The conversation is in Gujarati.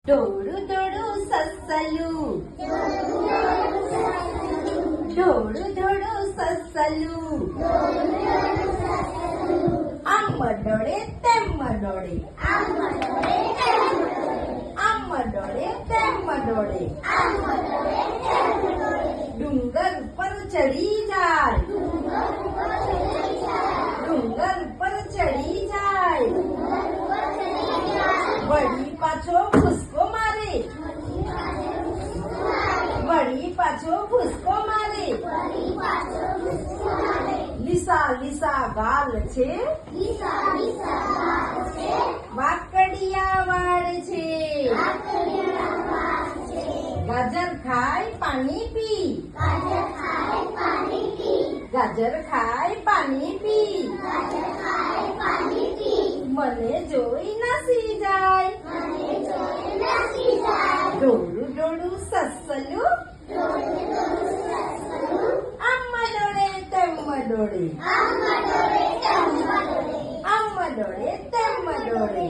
ડોળું ડોળું સસલું, ડોળું ડોળું સસલું, આમ ડોળે તેમ ડોળે, આમ ડોળે તેમ ડોળે, ડુંગર ઉપર ચડી જાય, ડુંગર ઉપર ચડી જાય, વળી પાછો ભૂસકો મારે, વળી પાછો ભૂસકો મારે, લીસા લીસા ગાલ છે, વાકડિયા વાળ છે, ગાજર ખાય પાણી પી, ગાજર ખાય પાણી પી, મને જોઈ નાસી જાય, ડોળું ડોળું સસલું, આમ ડોળે તેમ ડોળે, આમ ડોળે તેમ ડોળે.